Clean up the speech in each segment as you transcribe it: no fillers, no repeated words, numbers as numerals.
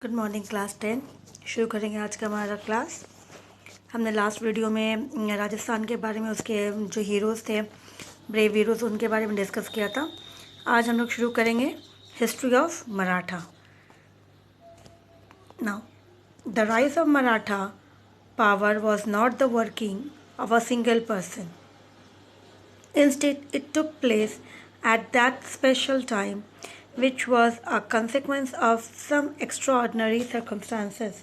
Good morning class 10। शुरू करेंगे आज का हमारा क्लास। हमने लास्ट वीडियो में राजस्थान के बारे में, उसके जो हीरोज़ थे, ब्रेव हीरोज़, उनके बारे में डिस्कस किया था। आज हम लोग शुरू करेंगे history of Maratha. Now the rise of Maratha power was not the working of a single person. Instead, it took place at that special time, which was a consequence of some extraordinary circumstances.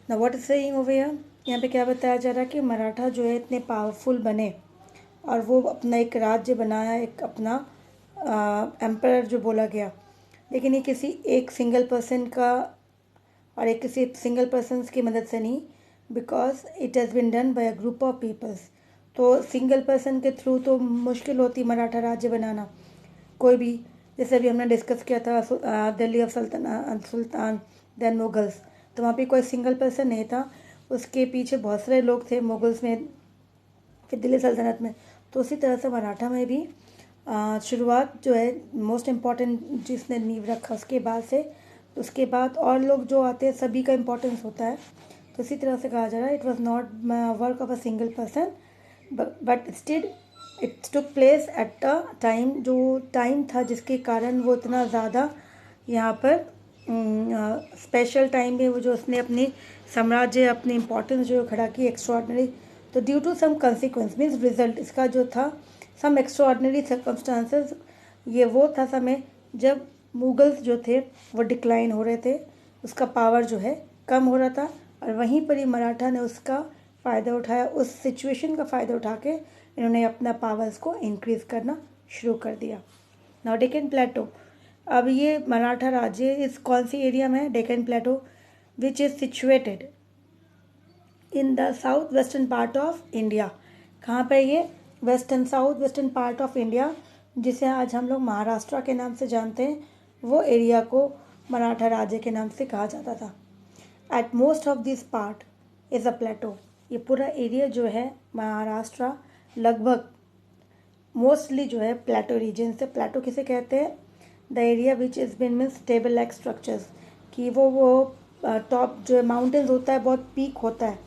Now, what is saying over here? यहाँ पे क्या बताया जा रहा है कि मराठा जो है इतने पावरफुल बने और वो अपना एक राज्य बनाया, एक अपना एम्पायर जो बोला गया। लेकिन ये किसी एक सिंगल पर्सन का और एक किसी सिंगल पर्सन की मदद से नहीं, because it has been done by a group of peoples. तो सिंगल पर्सन के थ्रू तो मुश्किल होती मराठा राज्य बनाना। कोई भी, जैसे अभी हमने डिस्कस किया था Delhi of sultan then Mughals, तो वहाँ पे कोई सिंगल पर्सन नहीं था, उसके पीछे बहुत सारे लोग थे मुगल्स में, फिर दिल्ली सल्तनत में। तो उसी तरह से मराठा में भी शुरुआत जो है मोस्ट इम्पॉर्टेंट जिसने नींव रखा, उसके बाद और लोग जो आते हैं सभी का इम्पोर्टेंस होता है। तो इसी तरह से कहा जा रहा है it was not work of a single person but still it took place at a time, जो टाइम था जिसके कारण वो इतना ज़्यादा यहाँ पर स्पेशल टाइम में वो जो उसने अपनी साम्राज्य, अपनी इम्पोर्टेंस जो खड़ा की एक्स्ट्राऑर्डिनरी। तो due to some consequence means result, इसका जो था सम एक्स्ट्राऑर्डिनरी सर्कमस्टांसेस, ये वो था समय जब मुगल्स जो थे वो डिक्लाइन हो रहे थे, उसका पावर जो है कम हो रहा था, और वहीं पर ही मराठा ने उसका फ़ायदा उठाया, उस सिचुएशन का फ़ायदा उठा के इन्होंने अपना पावर्स को इंक्रीज़ करना शुरू कर दिया। नाउ डेक्कन प्लेटो, अब ये मराठा राज्य इस कौन सी एरिया में है? Deccan plateau, which is situated in the south western part of India. कहाँ पर ये? South western part of India, जिसे आज हम लोग महाराष्ट्र के नाम से जानते हैं, वो एरिया को मराठा राज्य के नाम से कहा जाता था। At most of this part is a plateau, ये पूरा एरिया जो है महाराष्ट्र लगभग मोस्टली जो है प्लेटो रीजन से। प्लेटो किसे कहते हैं? The area which is been means table like structures, कि वो टॉप जो माउंटेन्स होता है बहुत पीक होता है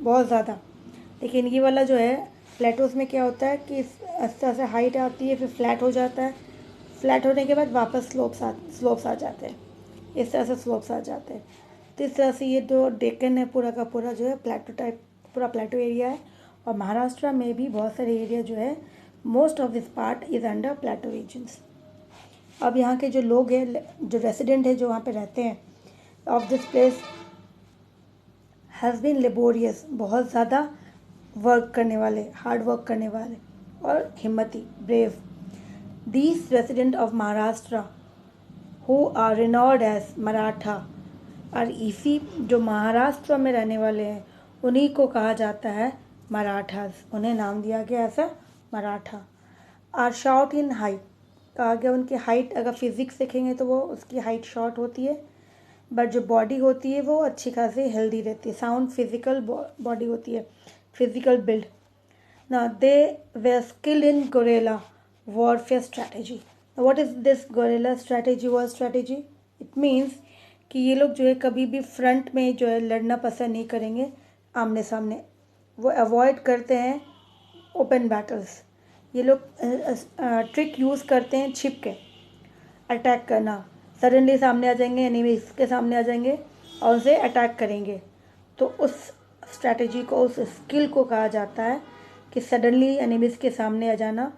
बहुत ज़्यादा, लेकिन ये वाला जो है प्लेटोस में क्या होता है कि इस तरह से हाइट आती है, फिर फ्लैट हो जाता है, फ्लैट होने के बाद वापस स्लोप्स आ जाते हैं, इस तरह से स्लोप्स आ जाते हैं। तो इस तरह से ये जो डेक्कन है पूरा का पूरा जो है प्लेटो टाइप, पूरा प्लेटो एरिया है। और महाराष्ट्र में भी बहुत सारे एरिया जो है, most of this part is under plateau regions. अब यहाँ के जो लोग हैं, जो रेसिडेंट है, जो वहाँ पे रहते हैं, of this place has been laborious, बहुत ज़्यादा वर्क करने वाले, हार्ड वर्क करने वाले और हिम्मती, brave. These resident of Maharashtra who are renowned as Maratha, और इसी जो महाराष्ट्र में रहने वाले हैं उन्हीं को कहा जाता है मराठास, उन्हें नाम दिया गया ऐसा Maratha. Are short in height, कहा गया उनकी हाइट, अगर फिजिक्स देखेंगे तो वो उसकी हाइट शॉर्ट होती है, बट जो बॉडी होती है वो अच्छी खासी हेल्दी रहती है, साउंड फिजिकल बॉडी होती है, फिजिकल बिल्ड। ना they were skilled in guerrilla warfare strategy. What is this guerrilla strategy war strategy? It means कि ये लोग जो है कभी भी फ्रंट में जो है लड़ना पसंद नहीं करेंगे आमने सामने, वो अवॉइड करते हैं ओपन बैटल्स। ये लोग ट्रिक यूज़ करते हैं छिप के अटैक करना, सडनली सामने आ जाएंगे, एनिमीज के सामने आ जाएंगे और उसे अटैक करेंगे। तो उस स्ट्रैटेजी को, उस स्किल को कहा जाता है कि सडनली एनिमीज के सामने आ जाना,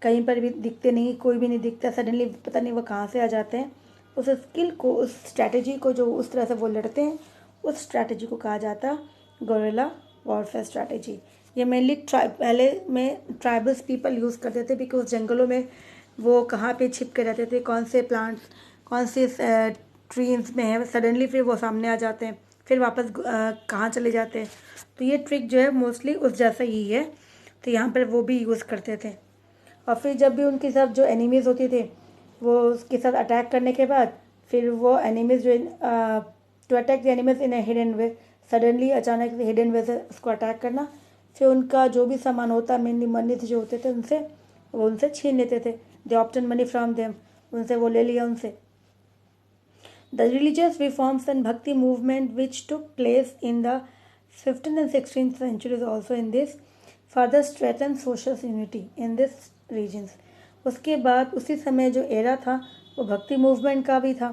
कहीं पर भी दिखते नहीं, कोई भी नहीं दिखता, सडनली पता नहीं वो कहाँ से आ जाते हैं। उस स्किल को, उस स्ट्रैटेजी को, जो उस तरह से वो लड़ते हैं, उस स्ट्रैटेजी को कहा जाता है गोरिल्ला वॉरफेयर स्ट्रैटेजी। ये मेनली पहले में ट्राइबल्स पीपल यूज़ करते थे, बिकॉज जंगलों में वो कहाँ पे छिप के रहते थे, कौन से प्लांट्स, कौन से ट्रीज में है, सडनली फिर वो सामने आ जाते हैं, फिर वापस कहाँ चले जाते हैं। तो ये ट्रिक जो है मोस्टली उस जैसा ही है, तो यहाँ पर वो भी यूज़ करते थे। और फिर जब भी उनके साथ जो एनिमीज़ होते थे, वो उसके साथ अटैक करने के बाद फिर वो एनिमीज़ जो to attack the enemies in a hidden way, suddenly अचानक से हिडन वे से उसको अटैक करना, फिर उनका जो भी सामान होता, मेनली मनी जो होते थे उनसे छीन लेते थे। दे ऑब्टेन मनी फ्रॉम देम, उनसे वो ले लिया उनसे। The religious reforms and bhakti movement which took place in the 15th and 16th centuries also in this further strengthened social unity in this regions. उसके बाद उसी समय जो एरा था वो भक्ति मूवमेंट का भी था,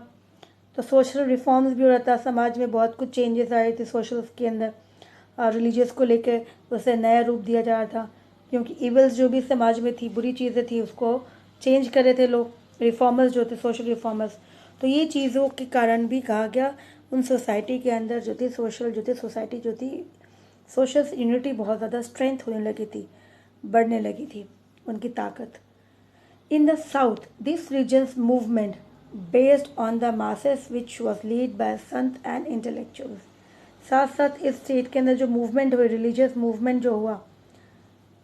तो सोशल रिफॉर्म्स भी हो रहा था, समाज में बहुत कुछ चेंजेस आए थे सोशल के अंदर, और रिलीजियस को लेकर उसे नया रूप दिया जा रहा था, क्योंकि इवल्स जो भी समाज में थी, बुरी चीज़ें थी, उसको चेंज कर रहे थे लोग, रिफॉर्मर्स जो थे, सोशल रिफॉर्मर्स। तो ये चीज़ों के कारण भी कहा गया उन सोसाइटी के अंदर जो थी सोसाइटी जो थी सोशल यूनिटी बहुत ज़्यादा स्ट्रेंथ होने लगी थी, बढ़ने लगी थी उनकी ताकत। In the south this regions movement based on the masses which was lead by sant and intellectuals. साथ साथ इस स्टेट के अंदर जो मूवमेंट हुई, रिलीजियस मूवमेंट जो हुआ,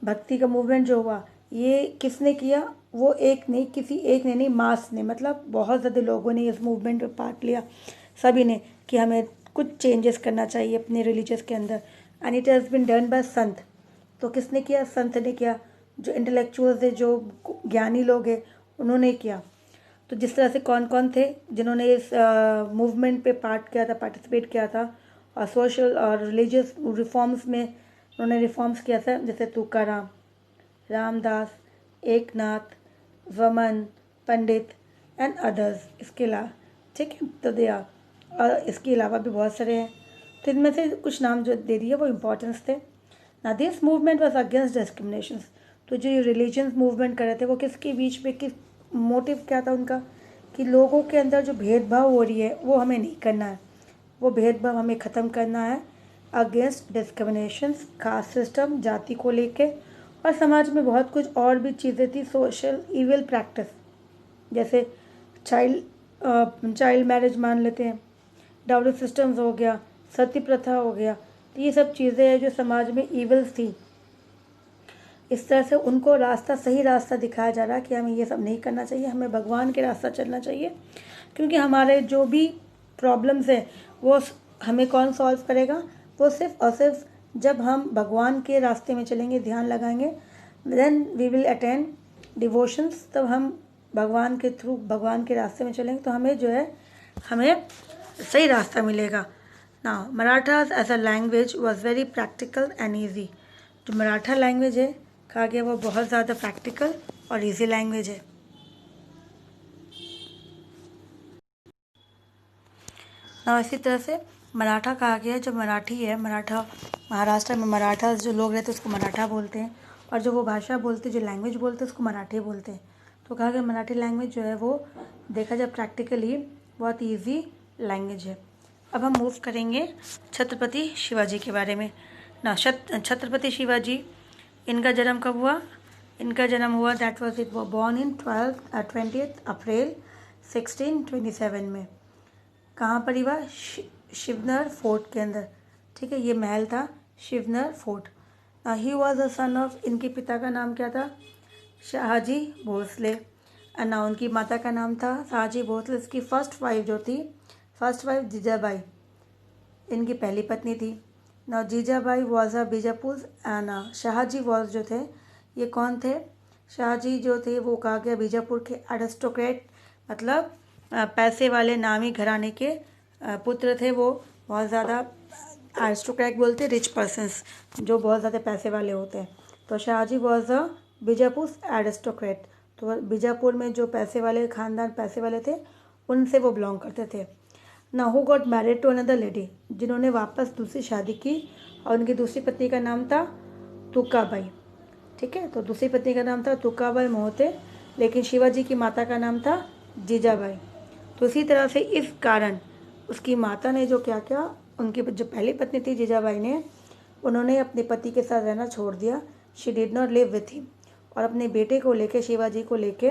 भक्ति का मूवमेंट जो हुआ, ये किसने किया? वो एक नहीं, किसी एक ने नहीं, मास ने, मतलब बहुत ज़्यादा लोगों ने इस मूवमेंट में पार्ट लिया, सभी ने, कि हमें कुछ चेंजेस करना चाहिए अपने रिलीजियस के अंदर। And it has been done bye संत। तो किसने किया? संत ने किया, जो इंटेलेक्चुअल्स है, जो ज्ञानी लोग हैं, उन्होंने किया। तो जिस तरह से कौन कौन थे जिन्होंने इस मूवमेंट पे पार्ट किया था, पार्टिसिपेट किया था, और सोशल और रिलीजियस रिफॉर्म्स में उन्होंने रिफॉर्म्स किया था, जैसे तुकाराम, रामदास, एकनाथ, वमन, पंडित एंड अदर्स। इसके अलावा, ठीक है, तो दिया, और इसके अलावा भी बहुत सारे हैं, तो इनमें से कुछ नाम जो दे दिए वो इम्पोर्टेंस थे ना। This movement was against discrimination. तो जो ये रिलीजन्स मूवमेंट कर रहे थे वो किसके बीच में, किस मोटिव क्या था उनका, कि लोगों के अंदर जो भेदभाव हो रही है वो हमें नहीं करना है, वो भेदभाव हमें ख़त्म करना है, अगेंस्ट डिस्क्रिमिनेशन, कास्ट सिस्टम, जाति को लेके, और समाज में बहुत कुछ और भी चीज़ें थी, सोशल इविल प्रैक्टिस, जैसे चाइल्ड मैरिज मान लेते हैं, डाउरी सिस्टम्स हो गया, सती प्रथा हो गया, तो ये सब चीज़ें हैं जो समाज में इविल्स थी। इस तरह से उनको रास्ता, सही रास्ता दिखाया जा रहा है कि हमें ये सब नहीं करना चाहिए, हमें भगवान के रास्ता चलना चाहिए, क्योंकि हमारे जो भी प्रॉब्लम्स हैं वो हमें कौन सॉल्व करेगा? वो सिर्फ और सिर्फ जब हम भगवान के रास्ते में चलेंगे, ध्यान लगाएंगे, then we will attend devotions. तब हम भगवान के थ्रू, भगवान के रास्ते में चलेंगे तो हमें जो है, हमें सही रास्ता मिलेगा। Now Marathas as a language was very practical and easy. जो मराठा लैंग्वेज है, कहा गया वो बहुत ज़्यादा प्रैक्टिकल और ईजी लैंग्वेज है। ना इसी तरह से मराठा कहा गया है, जो मराठी है, मराठा, महाराष्ट्र में मराठा जो लोग रहते हैं उसको मराठा बोलते हैं, और जो वो भाषा बोलते, जो लैंग्वेज बोलते हैं उसको मराठी बोलते हैं। तो कहा गया मराठी लैंग्वेज जो है वो देखा जाए प्रैक्टिकली बहुत ईजी लैंग्वेज है। अब हम मूव करेंगे छत्रपति शिवाजी के बारे में ना। छत्रपति शिवाजी, इनका जन्म कब हुआ? इनका जन्म हुआ, that was it born in 20 अप्रैल 1627 में। कहाँ पर हुआ? शिवनर फोर्ट के अंदर, ठीक है, ये महल था Shivneri fort. He was a son of, इनके पिता का नाम क्या था? शाहजी भोसले। ना उनकी माता का नाम था शाहजी भोसले। इसकी फर्स्ट वाइफ जो थी, फर्स्ट वाइफ जीजाबाई, इनकी पहली पत्नी थी ना। Jijabai was a Bijapur and Shahji was जो थे, ये कौन थे? शाहजी जो थे वो कहा गया बीजापुर के एरिस्टोक्रेट, मतलब पैसे वाले नामी घराने के पुत्र थे। वो बहुत ज़्यादा एरिस्टोक्रेट बोलते, रिच पर्सन्स जो बहुत ज़्यादा पैसे वाले होते हैं। तो Shahji was a Bijapur aristocrat. तो बीजापुर में जो पैसे वाले ख़ानदान, पैसे वाले थे, उनसे वो बिलोंग करते थे ना। Who got married to another lady, जिन्होंने वापस दूसरी शादी की, और उनकी दूसरी पत्नी का नाम था तुकाबाई, ठीक है। तो दूसरी पत्नी का नाम था तुकाबाई मोहते, लेकिन शिवाजी की माता का नाम था जीजाबाई। तो इसी तरह से इस कारण उसकी माता ने जो क्या किया, उनकी जो पहली पत्नी थी जीजाबाई ने, उन्होंने अपने पति के साथ रहना छोड़ दिया। She did not live with him, और अपने बेटे को लेके, शिवाजी को लेके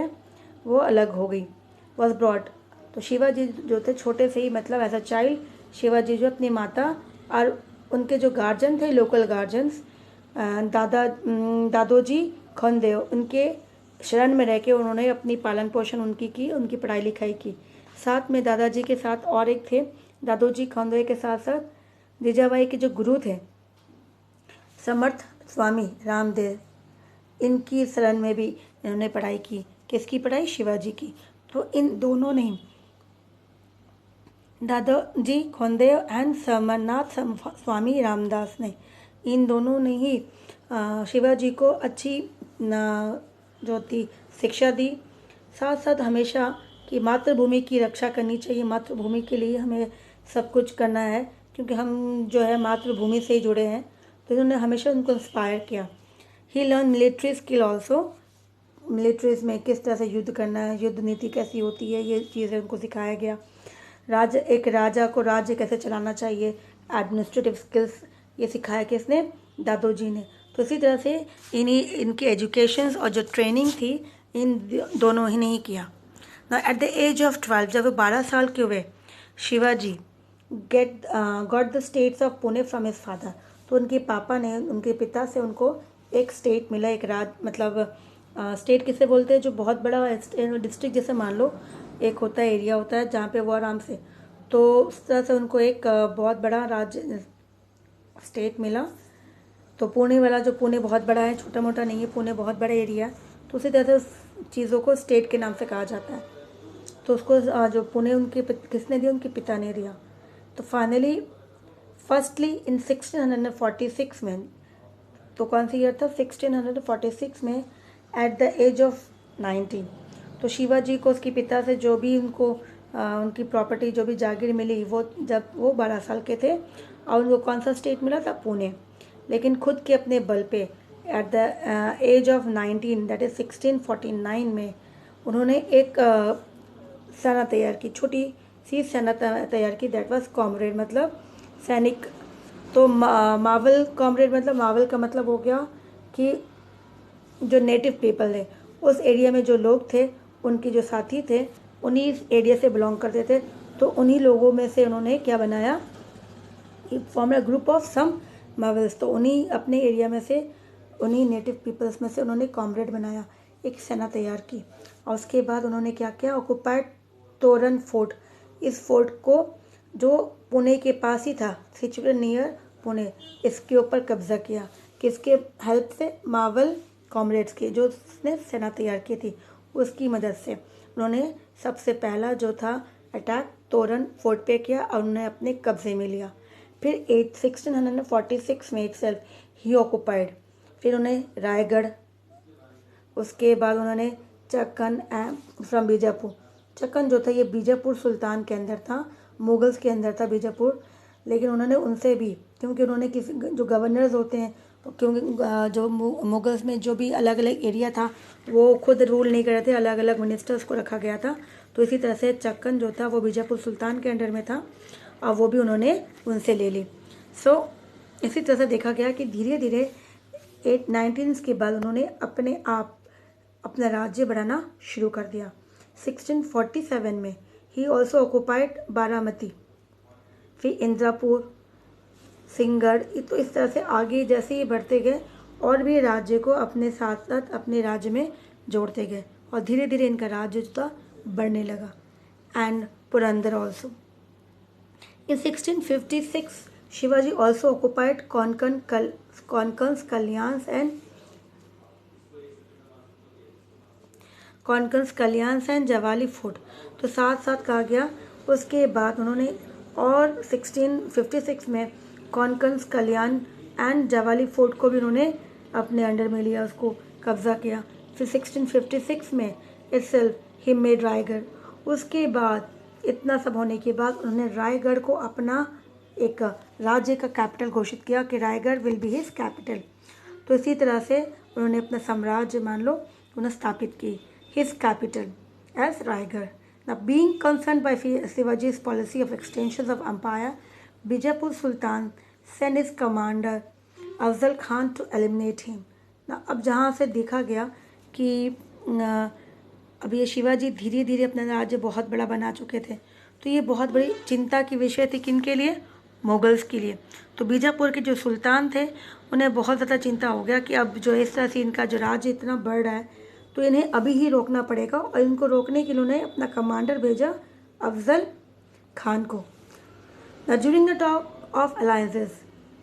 वो अलग हो गई। वॉज ब्रॉड, तो शिवाजी जो थे छोटे से ही, मतलब एज अ चाइल्ड, शिवाजी जो अपनी माता और उनके जो गार्जियन थे, लोकल गार्जियंस, दादोजी खंडेव, उनके शरण में रह के उन्होंने अपनी पालन पोषण उनकी की, उनकी पढ़ाई लिखाई की। साथ में दादाजी के साथ और एक थे, दादोजी खंडेव के साथ साथ जीजाबाई के जो गुरु थे समर्थ स्वामी रामदेव, इनकी शरण में भी इन्होंने पढ़ाई की। किसकी पढ़ाई? शिवाजी की। तो इन दोनों ने दादाजी खोंदेव एंड समरनाथ स्वामी रामदास ने, इन दोनों ने ही शिवाजी को अच्छी जो थी शिक्षा दी। साथ साथ हमेशा कि मातृभूमि की रक्षा करनी चाहिए, मातृभूमि के लिए हमें सब कुछ करना है, क्योंकि हम जो है मातृभूमि से ही जुड़े हैं। तो इन्होंने हमेशा उनको इंस्पायर किया। He learn military skill also, militaries में किस तरह से युद्ध करना है, युद्ध नीति कैसी होती है, ये चीज़ें उनको सिखाया गया। एक राजा को राज्य कैसे चलाना चाहिए, एडमिनिस्ट्रेटिव स्किल्स ये सिखाया किसने, दादोजी ने। तो इसी तरह से इनकी एजुकेशन और जो ट्रेनिंग थी इन दोनों ही ने ही किया। ना एट द एज ऑफ 12, जब वो 12 साल के हुए, Shivaji got the states of Pune from his father. तो उनके पापा ने, उनके पिता से उनको एक स्टेट मिला, एक मतलब स्टेट किसे बोलते हैं, जो बहुत बड़ा डिस्ट्रिक्ट जैसे मान लो एक होता है, एरिया होता है जहाँ पे वो आराम से, तो उस तरह से उनको एक बहुत बड़ा राज्य स्टेट मिला। तो पुणे वाला, जो पुणे बहुत बड़ा है, छोटा मोटा नहीं है, पुणे बहुत बड़ा एरिया, तो उसी तरह से उस चीज़ों को स्टेट के नाम से कहा जाता है। तो उसको जो पुणे उनके किसने दिया, उनके पिता ने दिया। तो फाइनली फर्स्टली इन 1646 में, तो कौन सी ईयर था, 1646 में, एट द एज ऑफ 19, तो शिवाजी को उसके पिता से जो भी उनको उनकी प्रॉपर्टी जो भी जागीर मिली, वो जब वो 12 साल के थे, और उनको कौन सा स्टेट मिला था, पुणे। लेकिन खुद के अपने बल पे at the age of 19, that is 1649 में, उन्होंने एक सेना तैयार की, छोटी सी सेना तैयार की, दैट वाज कॉमरेड, मतलब सैनिक। तो मावल कॉमरेड, मतलब मावल का मतलब हो गया कि जो नेटिव पीपल है, उस एरिया में जो लोग थे, उनके जो साथी थे, उन्हीं एरिया से बिलोंग करते थे। तो उन्हीं लोगों में से उन्होंने क्या बनाया, form a group of some Mavals. तो उन्हीं अपने एरिया में से, उन्हीं नेटिव पीपल्स में से उन्होंने कॉमरेड बनाया, एक सेना तैयार की। और उसके बाद उन्होंने क्या किया, ऑक्युपाइड तोरण फोर्ट। इस फोर्ट को, जो पुणे के पास ही था, सिचुएटेड नियर पुणे, इसके ऊपर कब्जा किया। किसके हेल्प से, मावल कॉमरेड्स की, जो उसने सेना तैयार की थी, उसकी मदद से उन्होंने सबसे पहला जो था अटैक तोरण फोर्ट पे किया और उन्होंने अपने कब्जे में लिया। फिर 1646 में इटसेल्फ ही ऑक्युपाइड, फिर उन्हें रायगढ़, उसके बाद उन्होंने चक्कन फ्रॉम बीजापुर। चक्कन जो था ये बीजापुर सुल्तान के अंदर था, मुगल्स के अंदर था बीजापुर। लेकिन उन्होंने उनसे भी, क्योंकि उन्होंने किसी जो गवर्नर्स होते हैं, क्योंकि जो मुगल्स में जो भी अलग अलग एरिया था, वो खुद रूल नहीं कर रहे थे, अलग अलग मिनिस्टर्स को रखा गया था। तो इसी तरह से चक्कन जो था वो बीजापुर सुल्तान के अंडर में था, और वो भी उन्होंने उनसे ले ली। सो इसी तरह से देखा गया कि धीरे धीरे 19 के बाद उन्होंने अपने आप अपना राज्य बढ़ाना शुरू कर दिया। 1647 में ही ऑल्सो ऑक्युपाइड बारामती, फिर इंद्रापुर, सिंहगढ़। तो इस तरह से आगे जैसे ही बढ़ते गए, और भी राज्य को अपने साथ साथ अपने राज्य में जोड़ते गए, और धीरे धीरे इनका राज्य जो था बढ़ने लगा। And Purandar also. In 1656 Shivaji also occupied Konkans, Kalyan and Jawali fort. तो साथ साथ कहा गया, उसके बाद उन्होंने और 1656 में कॉन्कन्स, कल्याण एंड जवाली फोर्ट को भी उन्होंने अपने अंडर में लिया, उसको कब्जा किया। फिर 1656 में इटसेल्फ ही मेड रायगढ़। उसके बाद इतना सब होने के बाद उन्होंने रायगढ़ को अपना एक राज्य का कैपिटल घोषित किया कि Raigarh will be his capital. तो इसी तरह से उन्होंने अपना साम्राज्य मान लो उन्हें स्थापित की, his capital as Raigad. Now, being concerned by Shivaji's policy of extensions of empire, Bijapur Sultan sent his commander Afzal Khan to eliminate him. Now, अब जहाँ से देखा गया कि अब ये शिवाजी धीरे धीरे अपना राज्य बहुत बड़ा बना चुके थे, तो ये बहुत बड़ी चिंता की विषय थी किन के लिए, मुगल्स के लिए। तो बीजापुर के जो सुल्तान थे उन्हें बहुत ज़्यादा चिंता हो गया कि अब जो इस तरह से इनका जो राज्य इतना बढ़ रहा है, तो इन्हें अभी ही रोकना पड़ेगा। और इनको रोकने के लिए उन्होंने अपना कमांडर भेजा अफजल खान को। During the talk of alliances,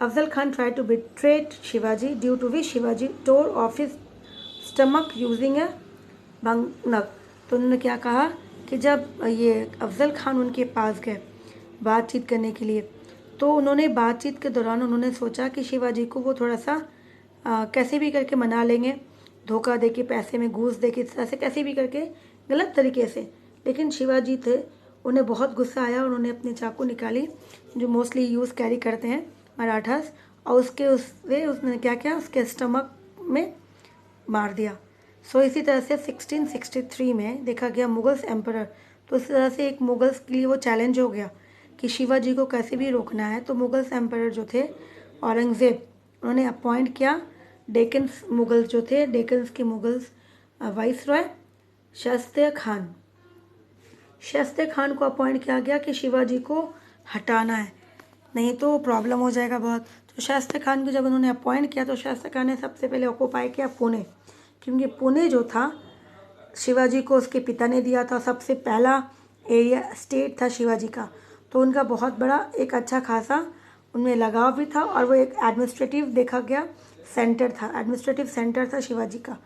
Afzal Khan try to betray Shivaji, due to which Shivaji tore off his stomach using a baghnakh. तो उन्होंने क्या कहा कि जब ये अफजल खान उनके पास गए, बातचीत करने के लिए। तो उन्होंने बातचीत के दौरान उन्होंने सोचा कि शिवाजी को वो थोड़ा सा कैसे भी करके मना लेंगे, धोखा दे के, पैसे में घूस दे के, इस तरह से कैसे भी करके, गलत तरीके से। लेकिन शिवाजी थे, उन्हें बहुत गुस्सा आया, उन्होंने अपनी चाकू निकाली जो मोस्टली यूज़ कैरी करते हैं मराठास, और उसने क्या किया, उसके स्टमक में मार दिया। सो इसी तरह से 1663 में देखा गया मुगल्स एम्परर, तो इस तरह से एक मुगल्स के लिए वो चैलेंज हो गया कि शिवाजी को कैसे भी रोकना है। तो मुगल्स एम्परर जो थे औरंगज़ेब, उन्होंने अपॉइंट किया डेक्कन्स मुगल्स जो थे, डेक्कन्स के मुगल्स वाइस रॉय शास्त्रीय खान को अपॉइंट किया गया कि शिवाजी को हटाना है, नहीं तो प्रॉब्लम हो जाएगा बहुत। तो शास्त्री खान को जब उन्होंने अपॉइंट किया तो शास्त्री खान ने सबसे पहले ऑक्यूपाई किया पुणे, क्योंकि पुणे जो था शिवाजी को उसके पिता ने दिया था, सबसे पहला एरिया स्टेट था शिवाजी का। तो उनका बहुत बड़ा एक अच्छा खासा उनमें लगाव भी था, और वो एक एडमिनिस्ट्रेटिव देखा गया सेंटर था, एडमिनिस्ट्रेटिव सेंटर था शिवाजी का।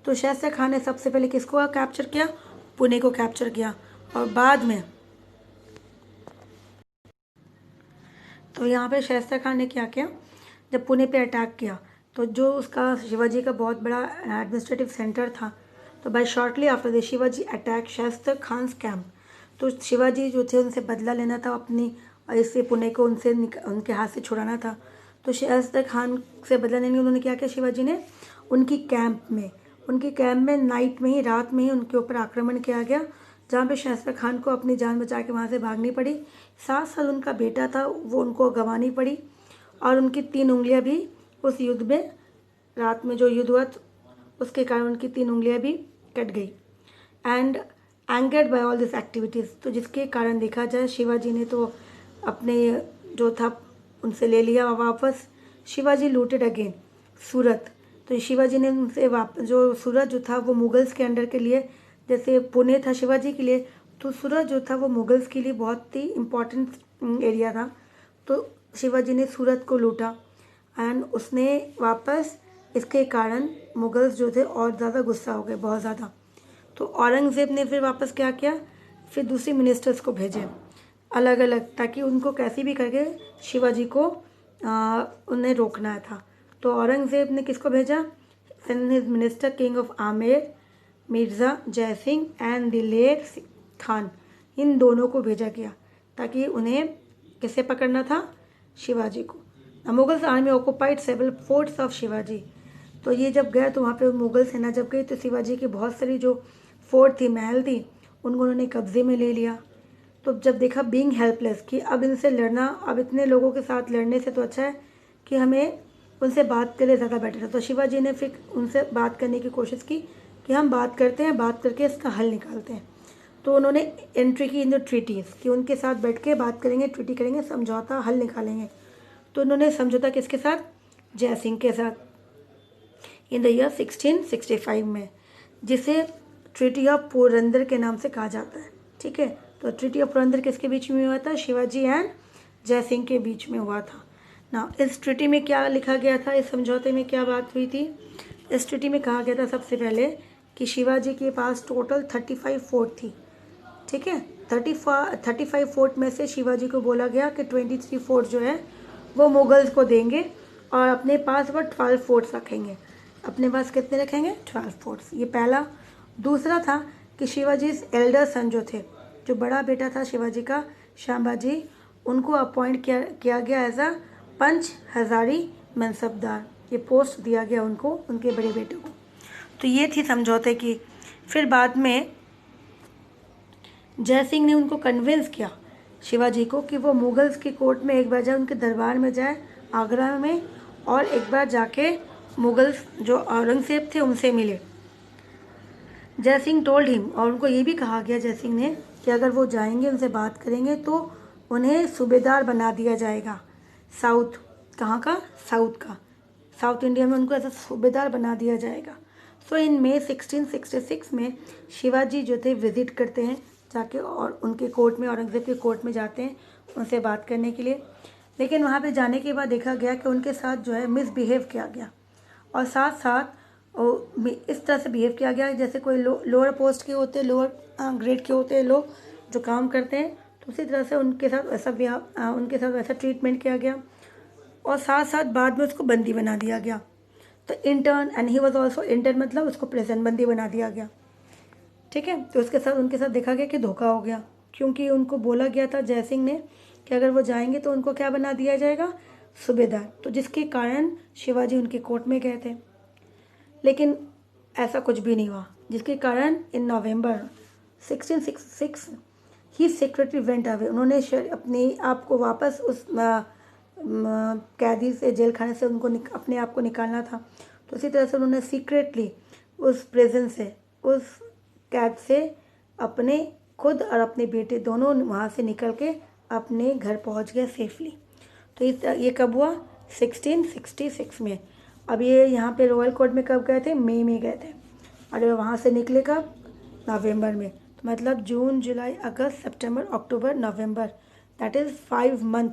तो शास्त्री खान ने सबसे पहले किसको कैप्चर किया, पुणे को कैप्चर किया। और बाद में तो यहाँ पे शास्त्री खान ने क्या किया, जब पुणे पे अटैक किया तो जो उसका शिवाजी का बहुत बड़ा एडमिनिस्ट्रेटिव सेंटर था, तो by shortly after the Shivaji attack Shastri Khan's camp, तो शिवाजी जो थे उनसे बदला लेना था अपनी, और इससे पुणे को उनके हाथ से छुड़ाना था। तो शास्त्री खान से बदला लेने उन्होंने क्या किया, शिवाजी ने उनकी कैंप में नाइट में ही, रात में ही उनके ऊपर आक्रमण किया गया, जहाँ पे शास्त्री खान को अपनी जान बचा के वहाँ से भागनी पड़ी। 7 साल उनका बेटा था, वो उनको गंवानी पड़ी, और उनकी 3 उंगलियाँ भी उस युद्ध में, रात में जो युद्ध हुआ उसके कारण उनकी 3 उंगलियाँ भी कट गई। And angered by all this activities, तो जिसके कारण देखा जाए शिवाजी ने तो अपने जो था उनसे ले लिया वापस। शिवाजी लूटेड अगेन सूरत, तो शिवाजी ने उनसे वापस, जो सूरत जो था वो मुगल्स के अंडर के लिए, जैसे पुणे था शिवाजी के लिए, तो सूरत जो था वो मुगल्स के लिए बहुत ही इम्पॉर्टेंट एरिया था। तो शिवाजी ने सूरत को लूटा एंड उसने वापस, इसके कारण मुगल्स जो थे और ज़्यादा गुस्सा हो गए, बहुत ज़्यादा। तो औरंगज़ेब ने फिर वापस क्या किया, फिर दूसरी मिनिस्टर्स को भेजे अलग अलग, ताकि उनको कैसे भी करके शिवाजी को उन्हें रोकना था। तो औरंगज़ेब ने किसको भेजा, his minister king of Amer, Mirza Jaisingh and Diler Khan, इन दोनों को भेजा गया ताकि उन्हें किसे पकड़ना था, शिवाजी को। Mughals army occupied several forts of Shivaji, तो ये जब गए तो वहाँ पे मुगल सेना जब गई तो शिवाजी की बहुत सारी जो फोर्ट थी, महल थी, उनको उन्होंने कब्जे में ले लिया। तो जब देखा बीइंग हेल्पलेस कि अब इनसे लड़ना, अब इतने लोगों के साथ लड़ने से तो अच्छा है कि हमें उनसे बात करने ज़्यादा बेटर है। तो शिवाजी ने फिर उनसे बात करने की कोशिश की कि हम बात करते हैं, बात करके इसका हल निकालते हैं। तो उन्होंने एंट्री की इन द ट्रीटीज़ कि उनके साथ बैठ के बात करेंगे, ट्रीटी करेंगे, समझौता हल निकालेंगे। तो उन्होंने समझौता किसके साथ, जय सिंह के साथ, इन द ईयर 1665 में, जिसे ट्रीटी ऑफ पोरबंदर के नाम से कहा जाता है। ठीक है, तो ट्रीटी ऑफ पोरबंदर किसके बीच में हुआ था, शिवाजी एंड जय सिंह के बीच में हुआ था ना। इस ट्रीटी में क्या लिखा गया था, इस समझौते में क्या बात हुई थी, इस ट्रीटी में कहा गया था सबसे पहले कि शिवाजी के पास टोटल 35 फोर्ट थी। ठीक है, 35 फोर्ट में से शिवाजी को बोला गया कि 23 फोर्ट जो है वो मुगल्स को देंगे, और अपने पास वो 12 फोर्ट्स रखेंगे। अपने पास कितने रखेंगे, 12 फोर्ट्स, ये पहला। दूसरा था कि शिवाजी एल्डर सन जो थे, जो बड़ा बेटा था शिवाजी का, शांबाजी, उनको अपॉइंट किया गया एज अ पंच हजारी मनसबदार, ये पोस्ट दिया गया उनको, उनके बड़े बेटे को। तो ये थी समझौते की। फिर बाद में जय सिंह ने उनको कन्विंस किया शिवाजी को कि वो मुगल्स की कोर्ट में एक बार जाए, उनके दरबार में जाए आगरा में, और एक बार जाके मुगल्स जो औरंगजेब थे उनसे मिले। जय सिंह टोल्ड हिम, और उनको ये भी कहा गया जय सिंह ने कि अगर वो जाएंगे, उनसे बात करेंगे तो उन्हें सूबेदार बना दिया जाएगा, साउथ, कहाँ का, साउथ का, साउथ इंडिया में उनको ऐसा सूबेदार बना दिया जाएगा। सो इन मई 1666 में शिवाजी जो थे विजिट करते हैं जाके, और उनके कोर्ट में, औरंगज़ेब के कोर्ट में जाते हैं उनसे बात करने के लिए। लेकिन वहाँ पे जाने के बाद देखा गया कि उनके साथ जो है मिसबिहेव किया गया, और साथ साथ इस तरह से बिहेव किया गया जैसे कोई लोअर पोस्ट के होते हैं, लोअर ग्रेड के होते हैं लोग जो काम करते हैं, तो उसी तरह से उनके साथ वैसा ट्रीटमेंट किया गया और साथ साथ बाद में उसको बंदी बना दिया गया। तो intern and he was also intern, मतलब उसको प्रेजेंट बंदी बना दिया गया। ठीक है, तो उनके साथ देखा गया कि धोखा हो गया, क्योंकि उनको बोला गया था जय सिंह ने कि अगर वो जाएंगे तो उनको क्या बना दिया जाएगा, सूबेदार। तो जिसके कारण शिवाजी उनके कोर्ट में गए थे, लेकिन ऐसा कुछ भी नहीं हुआ, जिसके कारण इन नवंबर 1666 ही सेक्रेटरी वेंट अवे। उन्होंने अपने आप को वापस उस कैदी से, जेल खाने से उनको अपने आप को निकालना था। तो इसी तरह से उन्होंने सीक्रेटली उस प्रिजन से, उस कैद से अपने खुद और अपने बेटे दोनों वहाँ से निकल के अपने घर पहुँच गए सेफली। तो ये कब हुआ, 1666 में। अब ये यहाँ पे रॉयल कोर्ट में कब गए थे, मई में गए थे, और वहाँ से निकले कब, नवंबर में। तो मतलब जून, जुलाई, अगस्त, सितंबर, अक्टूबर, नवंबर, दैट इज़ 5 मंथ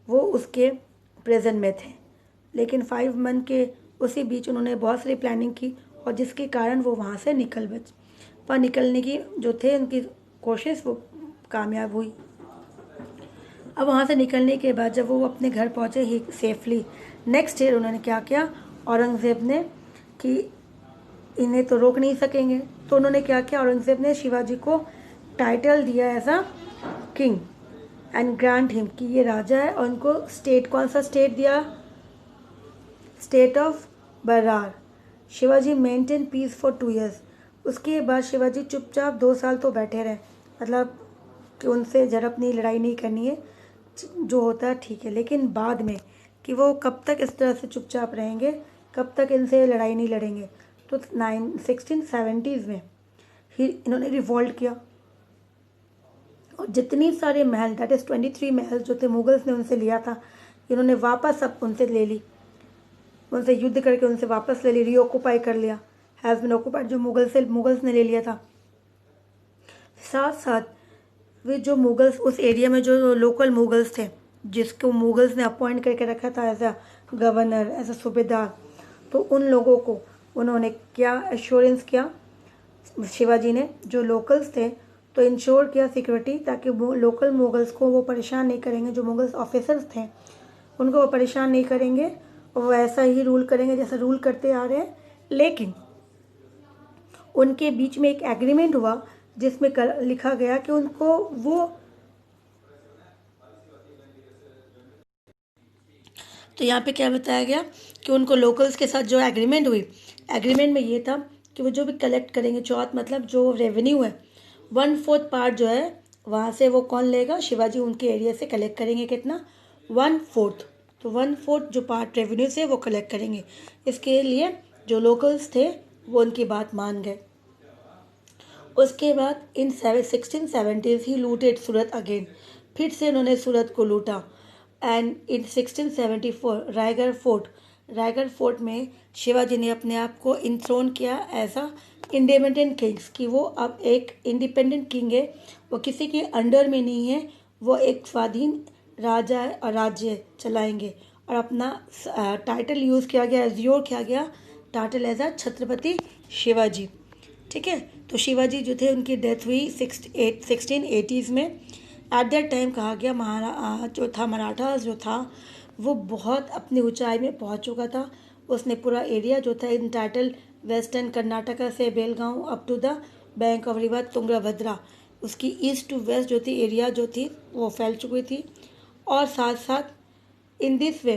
वो उसके प्रेजेंट में थे। लेकिन 5 मंथ के उसी बीच उन्होंने बहुत सारी प्लानिंग की, और जिसके कारण वो वहाँ से निकलने की जो थे उनकी कोशिश, वो कामयाब हुई। अब वहाँ से निकलने के बाद जब वो अपने घर पहुँचे ही सेफली, नेक्स्ट ईयर उन्होंने क्या किया, औरंगज़ेब ने, कि इन्हें तो रोक नहीं सकेंगे, तो उन्होंने क्या किया, औरंगज़ेब ने शिवाजी को टाइटल दिया as a king and grant him, कि ये राजा है, और उनको स्टेट, कौन सा स्टेट दिया, state of Berar. Shivaji maintain peace for 2 years। उसके बाद शिवाजी चुपचाप 2 साल तो बैठे रहे, मतलब कि उनसे झड़प नहीं, लड़ाई नहीं करनी है, जो होता है ठीक है, लेकिन बाद में कि वो कब तक इस तरह से चुपचाप रहेंगे, कब तक इनसे लड़ाई नहीं लड़ेंगे। तो 1670s में ही इन्होंने रिवॉल्ट किया, और जितनी सारे महल, दैट इज़ 23 महल जो थे मुगल्स ने उनसे लिया था, इन्होंने वापस सब उनसे ले ली, उनसे युद्ध करके उनसे वापस ले ली, रीऑक्युपाई कर लिया, हैज़ बिन ऑक्युपाइड, जो मुगल्स ने ले लिया था। साथ साथ वे जो मुगल्स उस एरिया में जो लोकल मुगल्स थे, जिसको मुगल्स ने अपॉइंट करके रखा था as a governor, as a subedar, तो उन लोगों को उन्होंने क्या एश्योरेंस किया, शिवाजी ने, जो लोकल्स थे, तो इंश्योर किया सिक्योरिटी, ताकि वो लोकल मुगल्स को वो परेशान नहीं करेंगे, जो मुगल्स ऑफिसर्स थे उनको वो परेशान नहीं करेंगे, और वो ऐसा ही रूल करेंगे जैसा रूल करते आ रहे हैं। लेकिन उनके बीच में एक एग्रीमेंट हुआ जिसमें लिखा गया कि उनको वो, तो यहाँ पे क्या बताया गया कि उनको लोकल्स के साथ जो एग्रीमेंट हुई, एग्रीमेंट में ये था कि वो जो भी कलेक्ट करेंगे, चौथ मतलब जो रेवेन्यू है, 1/4 पार्ट जो है वहाँ से वो कौन लेगा, शिवाजी उनके एरिया से कलेक्ट करेंगे, कितना, 1/4। तो 1/4 जो पार्ट रेवेन्यू से वो कलेक्ट करेंगे। इसके लिए जो लोकल्स थे वो उनकी बात मान गए। उसके बाद इन 1670s ही लूटेड सूरत अगेन, फिर से उन्होंने सूरत को लूटा। एंड इन 1674 रायगढ़ फोर्ट में शिवाजी ने अपने आप को इंथ्रोन किया एज अ इंडिपेंडेंट किंग्स, कि वो अब एक इंडिपेंडेंट किंग है, वो किसी के अंडर में नहीं है, वो एक स्वाधीन राजा है और राज्य चलाएंगे। और अपना टाइटल यूज़ किया गया, एज्योर किया गया title as a Chhatrapati Shivaji. ठीक है, तो शिवाजी जो थे उनकी डेथ हुई 1680s में। एट दैट टाइम कहा गया मराठा जो था वो बहुत अपनी ऊंचाई में पहुंच चुका था। उसने पूरा एरिया जो था इन टाइटल वेस्टर्न कर्नाटका से Belgaum up to the bank of river Tungabhadra, उसकी ईस्ट टू वेस्ट जो थी एरिया जो थी वो फैल चुकी थी। और साथ साथ इन दिस वे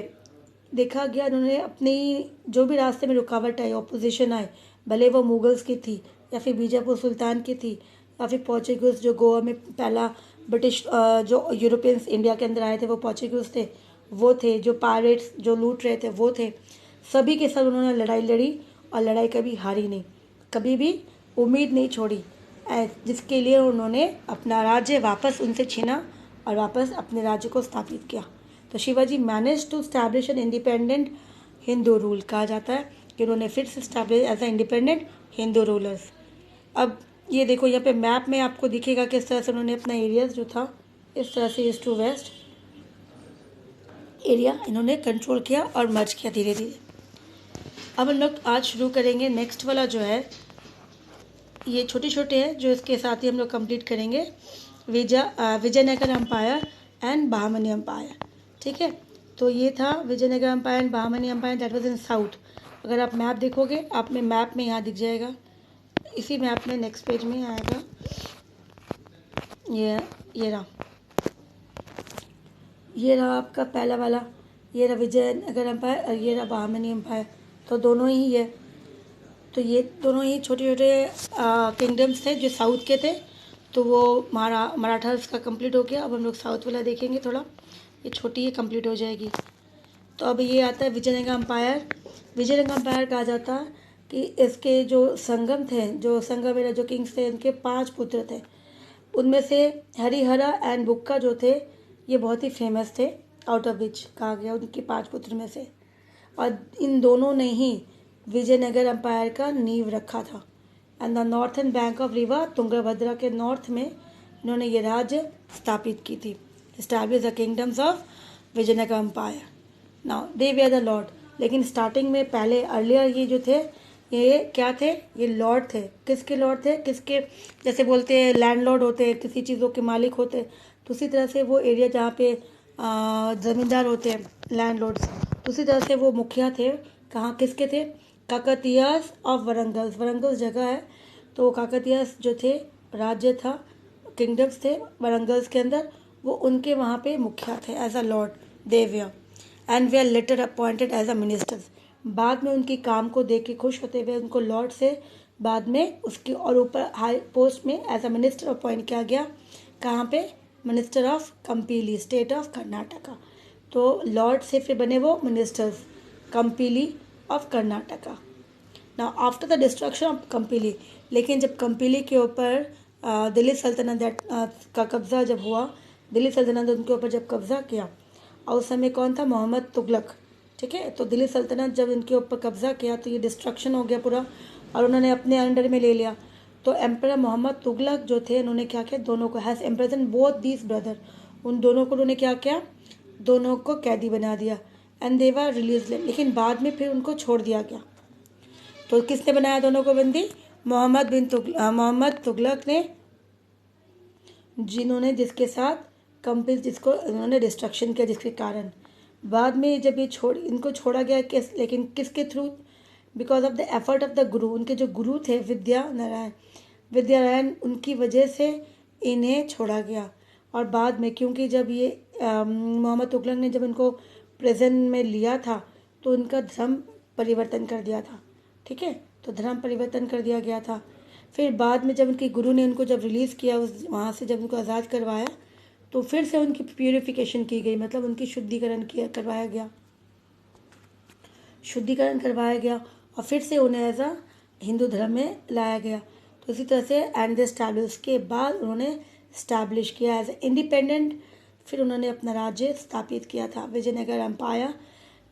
देखा गया उन्होंने अपनी जो भी रास्ते में रुकावट आई, ऑपोजिशन आए, भले वो मुगल्स की थी या फिर बीजापुर सुल्तान की थी या फिर पोर्चुगीज जो गोवा में पहला ब्रिटिश जो यूरोपियंस इंडिया के अंदर आए थे वो पोर्चुगीज थे, वो थे जो पायरेट्स जो लूट रहे थे वो थे, सभी के साथ उन्होंने लड़ाई लड़ी और लड़ाई कभी हारी नहीं, कभी भी उम्मीद नहीं छोड़ी, जिसके लिए उन्होंने अपना राज्य वापस उनसे छीना और वापस अपने राज्य को स्थापित किया। तो Shivaji manage to establish an independent Hindu rule, कहा जाता है कि उन्होंने फिर से establish as a independent Hindu rulers. अब ये देखो यहाँ पे मैप में आपको दिखेगा किस तरह से उन्होंने अपना एरियाज जो था इस तरह से ईस्ट टू वेस्ट एरिया इन्होंने कंट्रोल किया और मर्ज किया धीरे धीरे। अब हम लोग आज शुरू करेंगे नेक्स्ट वाला जो है, ये छोटे छोटे हैं जो इसके साथ ही हम लोग कंप्लीट करेंगे, Vijayanagara empire and Bahmani empire. ठीक है, तो ये था Vijayanagara empire and Bahmani empire, that was in south. अगर आप मैप देखोगे, आप में मैप में यहाँ दिख जाएगा, इसी मैप में नेक्स्ट पेज में आएगा, ये रहा, ये रहा आपका पहला वाला, ये रहा विजयनगर एम्पायर और ये रहा बहामनी एम्पायर। तो दोनों ही है, तो ये दोनों ही छोटे छोटे किंगडम्स थे जो साउथ के थे। तो वो मराठास का कंप्लीट हो गया। अब हम लोग साउथ वाला देखेंगे थोड़ा, ये छोटी है, कंप्लीट हो जाएगी। तो अब ये आता है विजयनगर एम्पायर। विजयनगर एम्पायर कहा जाता है कि इसके जो संगम थे, जो संगम मेरा जो किंग्स थे, इनके 5 पुत्र थे। उनमें से हरिहरा एंड बुक्का जो थे, ये बहुत ही फेमस थे, आउट ऑफ विच कहा गया उनके 5 पुत्र में से। और इन दोनों ने ही विजयनगर एम्पायर का नींव रखा था। And the northern bank of river Tungabhadra के नॉर्थ में इन्होंने ये राज्य स्थापित की थी, establish the kingdoms of Vijayanagara empire. Now they were the lord, लेकिन स्टार्टिंग में पहले अर्लियर ये जो थे, ये क्या थे, ये लॉर्ड थे। किसके लॉर्ड थे, किसके, जैसे बोलते हैं लैंडलॉर्ड होते हैं, किसी चीज़ों के मालिक होते हैं, तो उसी तरह से वो एरिया जहाँ पे ज़मींदार होते हैं, लैंडलॉर्ड्स, तो उसी तरह से वो मुखिया थे। कहाँ किसके थे, काकतीयास ऑफ वरंगल्स, वरंगल्स जगह है, तो काकतीयास जो थे राज्य था, किंगडम्स थे वरंगल्स के अंदर, वो उनके वहाँ पे मुखिया थे एज अ लॉर्ड देविया। And they are later appointed as a ministers. बाद में उनकी काम को देख के खुश होते हुए उनको लॉर्ड से बाद में उसकी और ऊपर हाई पोस्ट में एज अ मिनिस्टर अपॉइंट किया गया। कहाँ पे, minister of Kampili, state of Karnataka. तो लॉर्ड से फिर बने वो ministers, Kampili of Karnataka. Now after the destruction of Kampili, लेकिन जब कंपीली के ऊपर दिल्ली सल्तनत का कब्ज़ा जब हुआ, दिल्ली सल्तनत ने उनके ऊपर जब कब्ज़ा किया, और उस समय कौन था, मोहम्मद तुगलक। ठीक है, तो दिल्ली सल्तनत जब इनके ऊपर कब्ज़ा किया तो ये डिस्ट्रक्शन हो गया पूरा, और उन्होंने अपने अंडर में ले लिया। तो एम्पर मोहम्मद तुगलक जो थे, उन्होंने क्या किया, दोनों को has imprison both these brother, उन दोनों को उन्होंने क्या किया, दोनों को कैदी बना दिया। एंड दे वर रिलीज, लेकिन बाद में फिर उनको छोड़ दिया गया। तो किसने बनाया दोनों को बंदी, मोहम्मद तुगलक ने, जिन्होंने जिसके साथ कंपनी, जिसको उन्होंने डिस्ट्रक्शन किया, जिसके कारण बाद में जब ये इनको छोड़ा गया, लेकिन किसके through, because of the effort of the गुरु, उनके जो गुरु थे विद्यानारायण, उनकी वजह से इन्हें छोड़ा गया। और बाद में क्योंकि जब ये मोहम्मद तुगलक ने जब इनको प्रेजेंट में लिया था, तो उनका धर्म परिवर्तन कर दिया था। ठीक है, तो धर्म परिवर्तन कर दिया गया था। फिर बाद में जब उनके गुरु ने उनको जब रिलीज़ किया, उस वहाँ से जब उनको आज़ाद करवाया, तो फिर से उनकी प्यूरिफिकेशन की गई, मतलब उनकी शुद्धिकरण करवाया गया, और फिर से उन्हें एज अ हिंदू धर्म में लाया गया। तो इसी तरह से एंड द स्टैब्लिश के बाद उन्होंने स्टैब्लिश किया एज ए इंडिपेंडेंट, फिर उन्होंने अपना राज्य स्थापित किया था, विजयनगर एम्पायर,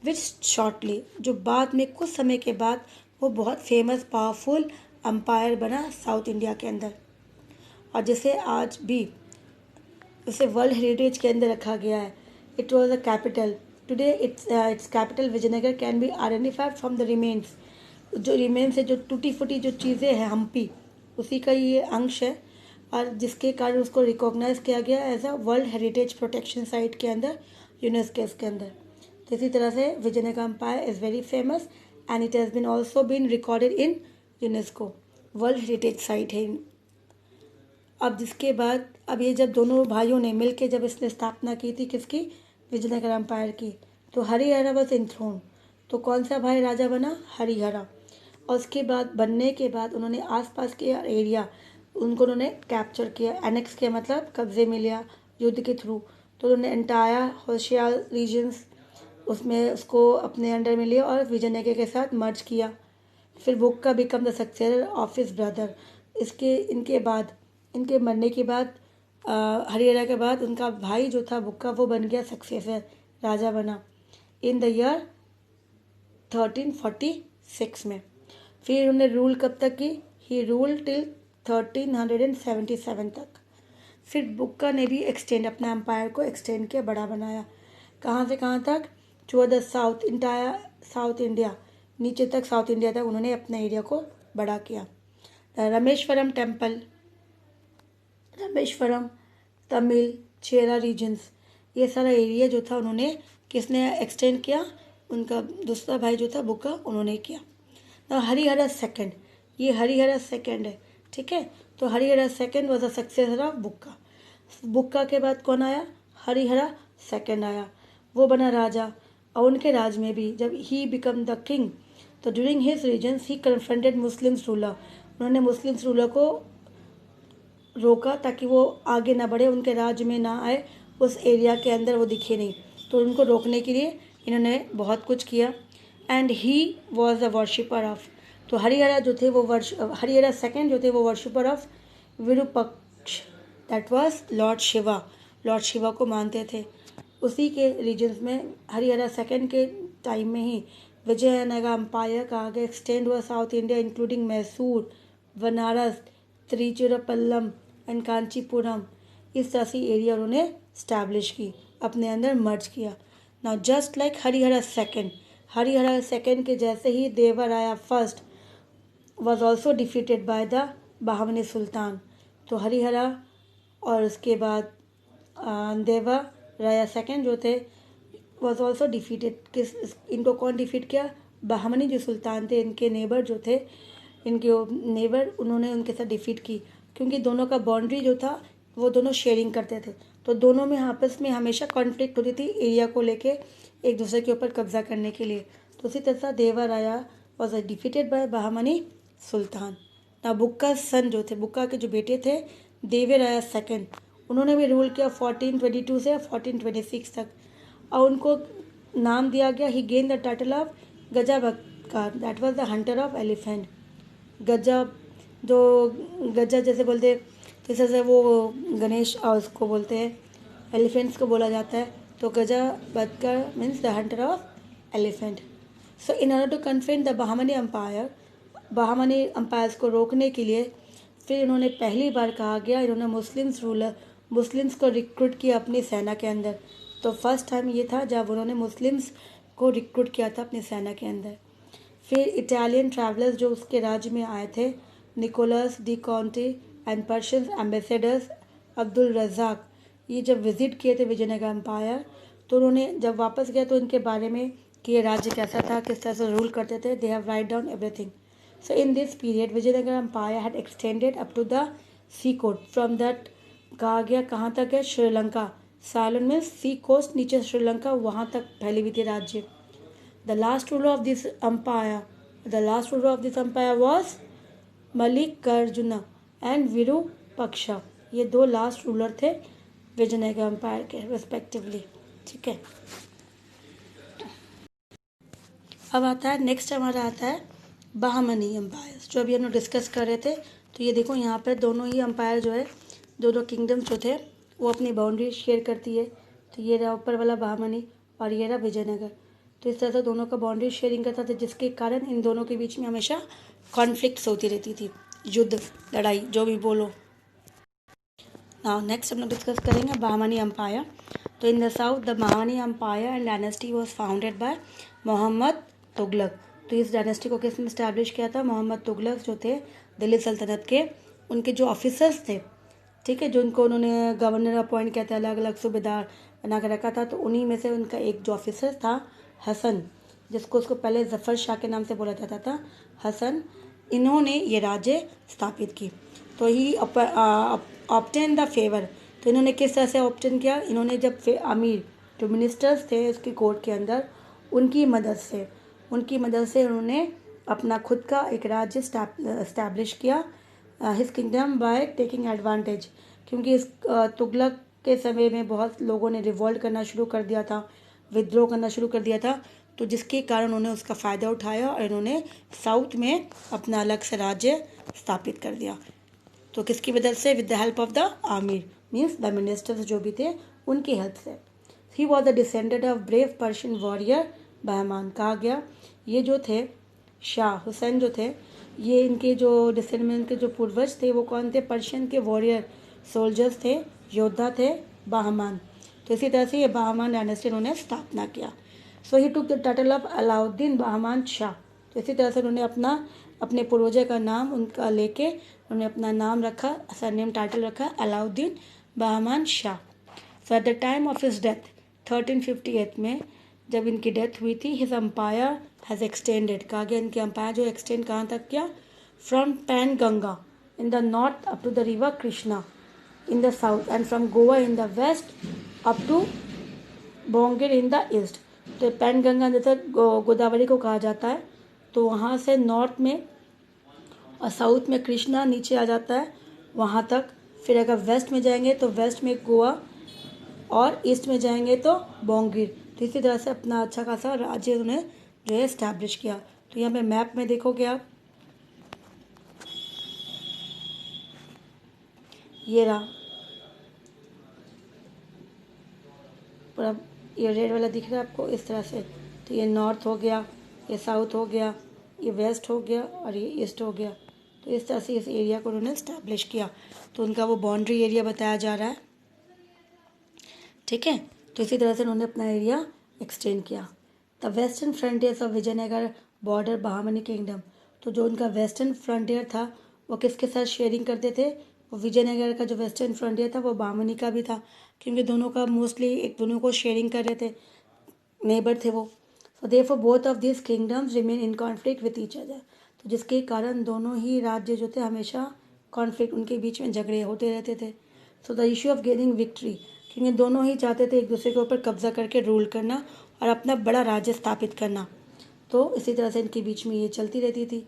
विच शॉर्टली, जो बाद में कुछ समय के बाद वो बहुत फेमस पावरफुल एम्पायर बना साउथ इंडिया के अंदर, और जिसे आज भी उसे वर्ल्ड हेरिटेज के अंदर रखा गया है। It was a capital, today it's capital Vijayanagara can be identified from the remains, जो रिमेन्स है, जो टूटी फूटी जो चीज़ें हैं, हम्पी, उसी का ये अंश है, और जिसके कारण उसको रिकॉग्नाइज किया गया as a world heritage protection site के अंदर, यूनेस्को के अंदर। तो इसी तरह से Vijayanagara empire is very famous and it has been also been recorded in UNESCO, world heritage site है। अब जिसके बाद, अब ये जब दोनों भाइयों ने मिलकर जब इसने स्थापना की थी किसकी, विजयनगर एम्पायर की, तो हरिहरा वॉज इनथ्रोन। तो कौन सा भाई राजा बना, हरिहरा। और उसके बाद बनने के बाद उन्होंने आसपास के एरिया उनको उन्होंने कैप्चर किया, एनेक्स किया, मतलब कब्जे में लिया युद्ध के थ्रू। तो उन्होंने एंटायर होशियार रीजन्स उसमें उसको अपने अंडर में लिया और विजयनगर के साथ मर्ज किया। फिर Bukka become the successor of his brother. इनके बाद, इनके मरने के बाद, हरिहरा के बाद उनका भाई जो था बुक्का, वो बन गया सक्सेसर, राजा बना इन द ईयर 1346 में। फिर उन्होंने रूल कब तक की, ही रूल टिल 1377 तक। फिर बुक्का ने भी एक्सटेंड, अपना एम्पायर को एक्सटेंड किया, बड़ा बनाया। कहाँ से कहाँ तक, to the south, entire south India, नीचे तक साउथ इंडिया तक उन्होंने अपने एरिया को बड़ा किया। रामेश्वरम टेम्पल, रामेश्वरम तमिल, चेरा रीजन्स, ये सारा एरिया जो था उन्होंने किसने एक्सटेंड किया, उनका दूसरा भाई जो था बुक्का, उन्होंने किया। ना हरिहरा सेकंड, ये हरिहरा सेकंड है, ठीक है। तो Harihara second was a successor of Bukka. Bukka के बाद कौन आया, हरिहरा सेकंड आया, वो बना राजा। और उनके राज में भी जब ही बिकम द किंग, तो ड्यूरिंग हिज रीजन्स ही कन्फ्रंटेड मुस्लिम्स रूलर, उन्होंने मुस्लिम्स रूलर को रोका ताकि वो आगे ना बढ़े, उनके राज्य में ना आए, उस एरिया के अंदर वो दिखे नहीं, तो उनको रोकने के लिए इन्होंने बहुत कुछ किया। And he was a worshipper of, तो हरिहरा जो थे वो हरिहरा सेकंड जो थे वो worshipper of Virupaksha, that was Lord Shiva, Lord Shiva को मानते थे। उसी के रीजन्स में हरिहरा सेकंड के टाइम में ही विजयनगर अम्पायर का आगे एक्सटेंड हुआ south India, including Mysore, Banaras, Tiruchirappalli and Kanchipuram, इस तरह से एरिया उन्होंने स्टैब्लिश की, अपने अंदर मर्ज किया। Now just like Harihara second, Harihara second के जैसे ही Devaraya first was also defeated by the Bahmani sultan, तो हरिहरा और उसके बाद देवराया सेकंड जो थे वॉज ऑल्सो डिफीटेड। किस, इनको कौन डिफीट किया, बहामनी जो सुल्तान थे, इनके नेबर जो थे, इनके नेबर, उन्होंने उनके साथ डिफीट की, क्योंकि दोनों का बाउंड्री जो था वो दोनों शेयरिंग करते थे, तो दोनों में आपस में हमेशा कॉन्फ्लिक्ट होती थी एरिया को लेके, एक दूसरे के ऊपर कब्जा करने के लिए। तो उसी तरह देवराया वॉज डिफीटेड बाय बहामनी सुल्तान। ना बुक्का सन जो थे, बुक्का के जो बेटे थे देवराया सेकंड, उन्होंने भी रूल किया 1422 से 1426 तक, और उनको नाम दिया गया, he gain the title of Gajabakka, that was the hunter of elephant. गजा, जो गजा जैसे बोलते हैं, जैसे से वो गणेश और उसको बोलते हैं, एलिफेंट्स को बोला जाता है, तो गजा बदकर means the hunter of elephant. So in order to confront the Bahmani empire, Bahmani empires को रोकने के लिए फिर इन्होंने पहली बार कहा गया, इन्होंने मुस्लिम्स को रिक्रूट किया अपनी सेना के अंदर। तो फर्स्ट टाइम ये था जब उन्होंने मुस्लिम्स को रिक्रूट किया था अपनी सेना के अंदर। फिर इटालियन ट्रैवलर्स जो उसके राज्य में आए थे, Nicholas de Conti and Persian ambassadors Abdul Razzaq, ये जब विजिट किए थे विजयनगर अम्पायर, तो उन्होंने जब वापस गए तो इनके बारे में कि ये राज्य कैसा था, किस तरह से रूल करते थे, they have write down everything. So in this period Vijayanagara empire had extended up to the sea coast, from that कहा गया कहाँ तक है, श्रीलंका, साइलन में सी कोस्ट, नीचे श्रीलंका, वहाँ तक फैली हुई थी राज्य। The last ruler of this empire was Mallikarjuna and Virupaksha, ये दो लास्ट रूलर थे विजयनगर एम्पायर के रेस्पेक्टिवली, ठीक है। अब आता है नेक्स्ट, हमारा आता है बहामनी एम्पायर्स, जो अभी हम लोग डिस्कस कर रहे थे। तो ये देखो यहाँ पर दोनों ही एम्पायर जो है, दोनों किंगडम्स जो थे वो अपनी बाउंड्री शेयर करती है। तो ये रहा ऊपर वाला बहामनी और ये रहा विजयनगर। तो इस तरह से दोनों का बाउंड्री शेयरिंग करता था, जिसके कारण इन दोनों के बीच में हमेशा कॉन्फ्लिक्ट्स होती रहती थी, युद्ध, लड़ाई, जो भी बोलो। नाउ नेक्स्ट हम लोग डिस्कस करेंगे बहामनी एम्पायर। तो in the south the Bahmani empire and dynasty was founded by Muhammad Tughlaq. तो इस डायनेस्टी को किसने इस्टेब्लिश किया था, मोहम्मद तुगलक जो थे दिल्ली सल्तनत के, उनके जो ऑफिसर्स थे, ठीक है, जो उनको उन्होंने गवर्नर अपॉइंट किया था, अलग अलग सूबेदार बना कर रखा था, तो उन्हीं में से उनका एक जो ऑफिसर था हसन, जिसको उसको पहले जफ़र शाह के नाम से बोला जाता था, हसन, इन्होंने ये राज्य स्थापित की। तो ही ऑब्टेन द फेवर, तो इन्होंने किस तरह से ऑब्टेन किया, इन्होंने जब अमीर जो मिनिस्टर्स थे उसकी कोर्ट के अंदर, उनकी मदद से उन्होंने अपना खुद का एक राज्य इस्टेब्लिश किया, his kingdom by taking advantage, क्योंकि इस तुगलक के समय में बहुत लोगों ने रिवॉल्ट करना शुरू कर दिया था, विद्रोह करना शुरू कर दिया था, तो जिसके कारण उन्होंने उसका फ़ायदा उठाया और इन्होंने साउथ में अपना अलग से राज्य स्थापित कर दिया। तो किसकी मदद से, with the help of the amir, means the ministers जो भी थे उनकी हेल्प से। He was the descendant of brave Persian warrior Bahman, कहा गया ये जो थे शाह हुसैन जो थे, ये इनके जो डिसेंडेंट के जो पूर्वज थे वो कौन थे, पर्शियन के वॉरियर सोल्जर्स थे, योद्धा थे, बहमान। तो इसी तरह से ये बहमान डायनेस्टी उन्होंने स्थापना किया। So he took the title of Alauddin Bahman Shah. तो इसी तरह से उन्होंने अपने पूर्वजों का नाम उनका लेके उन्होंने अपना नाम रखा, सरनेम टाइटल रखा Alauddin Bahman Shah. So at the time of his death 1358 में जब इनकी डेथ हुई थी, हिज अम्पायर हैज़ एक्सटेंडेड, कहा गया इनके अम्पायर जो एक्सटेंड कहाँ तक किया, from Penganga in the north up to the river Krishna in the south and from Goa in the west up to Bhongir in the east. तो पैन गंगा जैसे गोदावरी को कहा जाता है, तो वहाँ से नॉर्थ में और साउथ में कृष्णा नीचे आ जाता है वहाँ तक। फिर अगर वेस्ट में जाएंगे तो वेस्ट में गोवा और ईस्ट में जाएंगे तो बोंगीर। तो इसी तरह से अपना अच्छा खासा राज्य उन्हें जो है इस्टेब्लिश किया। तो यहाँ पे मैप में देखोगे आप, ये रहा पूरा, ये रेड वाला दिख रहा है आपको इस तरह से। तो ये नॉर्थ हो गया, ये साउथ हो गया, ये वेस्ट हो गया और ये ईस्ट हो गया। तो इस तरह से इस एरिया को उन्होंने इस्टेब्लिश किया। तो उनका वो बाउंड्री एरिया बताया जा रहा है, ठीक है। तो इसी तरह से उन्होंने अपना एरिया एक्सटेंड किया। The western frontiers of Vijayanagara border Bahmani kingdom. तो जो उनका वेस्टर्न फ्रंटियर था वो किसके साथ शेयरिंग करते थे, वो विजयनगर का जो वेस्टर्न फ्रंटियर था वो बहामनी का भी था, क्योंकि दोनों का मोस्टली एक दोनों को शेयरिंग कर रहे थे, नेबर थे वो। So therefore both of this kingdoms remain in conflict with each other. तो जिसके कारण दोनों ही राज्य जो थे हमेशा कॉन्फ्लिक्ट, उनके बीच में झगड़े होते रहते थे। So the issue of gaining victory, क्योंकि दोनों ही चाहते थे एक दूसरे के ऊपर कब्जा करके रूल करना और अपना बड़ा राज्य स्थापित करना। तो इसी तरह से इनके बीच में ये चलती रहती थी।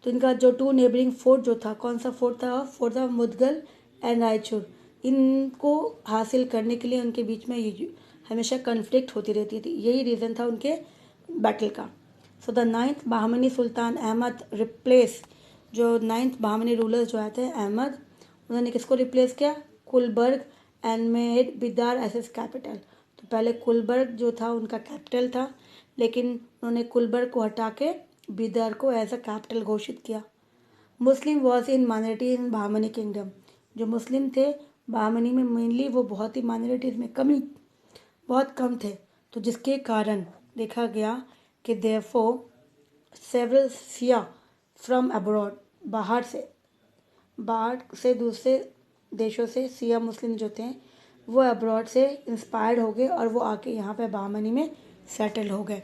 तो इनका जो टू नेबरिंग फोर्ट जो था, कौन सा फोर्ट था, फोर्ट था मुदगल एंड रायचूर। इनको हासिल करने के लिए उनके बीच में ये हमेशा कन्फ्लिक्ट होती रहती थी, यही रीज़न था उनके बैटल का। So the 9th Bahmani sultan Ahmad replace, जो 9th बहामनी रूलर्स जो आए थे अहमद, उन्होंने किसको रिप्लेस किया, Gulbarga and made Bidar as its capital. तो पहले कुलबर्ग जो था उनका कैपिटल था, लेकिन उन्होंने कुलबर्ग को हटा के बिदार को एज अ कैपिटल घोषित किया। Muslim was in minority in Bahmani kingdom. जो मुस्लिम थे बहामनी में मेनली वो बहुत ही माइनॉरिटीज़ में बहुत कम थे। तो जिसके कारण देखा गया कि therefore several Shia from abroad, बाहर से दूसरे देशों से शिया मुस्लिम जो थे वो अब्रॉड से इंस्पायर्ड हो गए और वो आके यहाँ पे बहामनी में सेटल हो गए।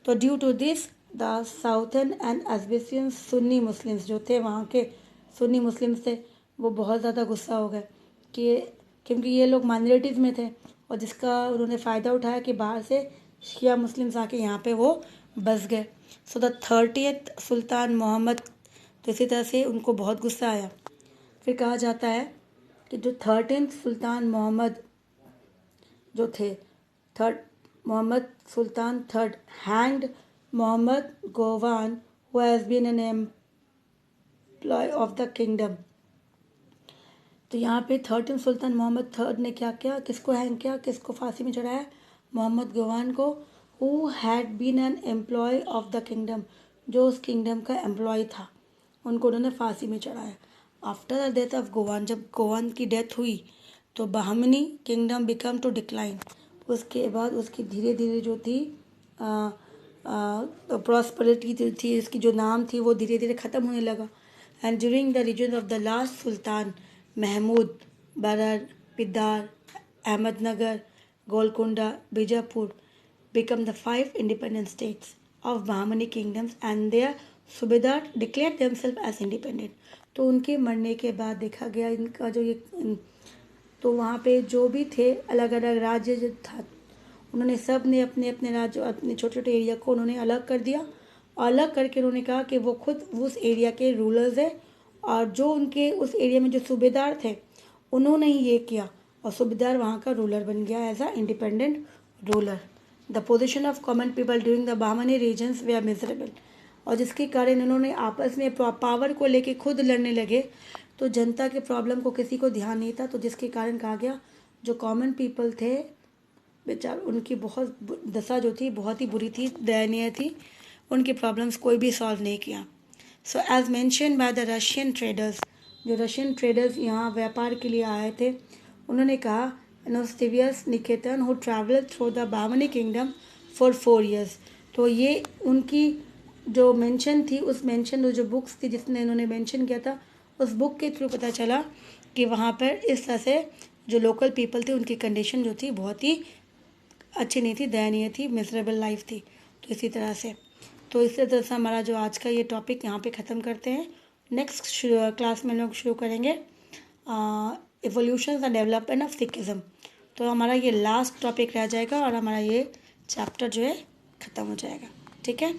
तो due to this the southern and Abyssinian Sunni Muslims जो थे, वहाँ के सुन्नी मुस्लिम्स थे, वो बहुत ज़्यादा गुस्सा हो गए कि क्योंकि ये लोग माइनॉरिटीज़ में थे और जिसका उन्होंने फ़ायदा उठाया कि बाहर से शिया मुस्लिम्स आके यहाँ पे वो बस गए। सो द 30th सुल्तान मोहम्मद, तो इसी तरह से उनको बहुत गुस्सा आया। फिर कहा जाता है कि जो 13th सुल्तान मोहम्मद जो थे, Muhammad sultan third hanged Muhammad Gawan who has been an employ of the kingdom. तो यहाँ पे 13th सुल्तान मोहम्मद थर्ड ने क्या किया, किसको हैंग किया, किसको फांसी में चढ़ाया, मोहम्मद गोवान को, who had been an employ of the kingdom, जो उस किंगडम का एम्प्लॉय था, उनको उन्होंने फांसी में चढ़ाया। आफ्टर द डेथ ऑफ गोवान, जब गोवान की डेथ हुई तो Bahmani kingdom become to decline. उसके बाद उसकी धीरे धीरे जो थी प्रॉस्पेरिटी जो थी, इसकी जो नाम थी वो धीरे धीरे ख़त्म होने लगा। And during the region of the last sultan Mahmud, Berar, Bidar, Ahmednagar, Golconda, Bijapur become the 5 independent states of Bahmani kingdoms and their सूबेदार declared themselves as independent। तो उनके मरने के बाद देखा गया इनका जो ये, तो वहाँ पे जो भी थे अलग अलग राज्य जो था, उन्होंने सब ने अपने अपने राज्य, अपने छोटे छोटे एरिया को उन्होंने अलग कर दिया और अलग करके उन्होंने कहा कि वो खुद उस एरिया के रूलर्स है, और जो उनके उस एरिया में जो सूबेदार थे उन्होंने ही ये किया और सूबेदार वहाँ का रूलर बन गया as a independent ruler. The position of common people during the Bahmani regions were are miserable. और जिसके कारण उन्होंने आपस में पावर को लेके खुद लड़ने लगे, तो जनता के प्रॉब्लम को किसी को ध्यान नहीं था। तो जिसके कारण कहा गया जो कॉमन पीपल थे बेचार, उनकी बहुत दशा जो थी बहुत ही बुरी थी, दयनीय थी, उनकी प्रॉब्लम्स कोई भी सॉल्व नहीं किया। So as mention by the Russian traders, जो रशियन ट्रेडर्स यहाँ व्यापार के लिए आए थे, उन्होंने कहा नोस्टिवियस Nikitin who travel through the Bahmani kingdom for 4 years। तो ये उनकी जो मेंशन थी, उस मेंशन जो बुक्स थी जिसने इन्होंने मेंशन किया था, उस बुक के थ्रू पता चला कि वहाँ पर इस तरह से जो लोकल पीपल थे उनकी कंडीशन जो थी बहुत ही अच्छी नहीं थी, दयनीय थी, मिजरेबल लाइफ थी। तो इसी तरह से हमारा जो आज का ये टॉपिक यहाँ पे ख़त्म करते हैं। नेक्स्ट क्लास में लोग शुरू करेंगे evolution and development of Sikhism. तो हमारा ये लास्ट टॉपिक रह जाएगा और हमारा ये चैप्टर जो है ख़त्म हो जाएगा। ठीक है।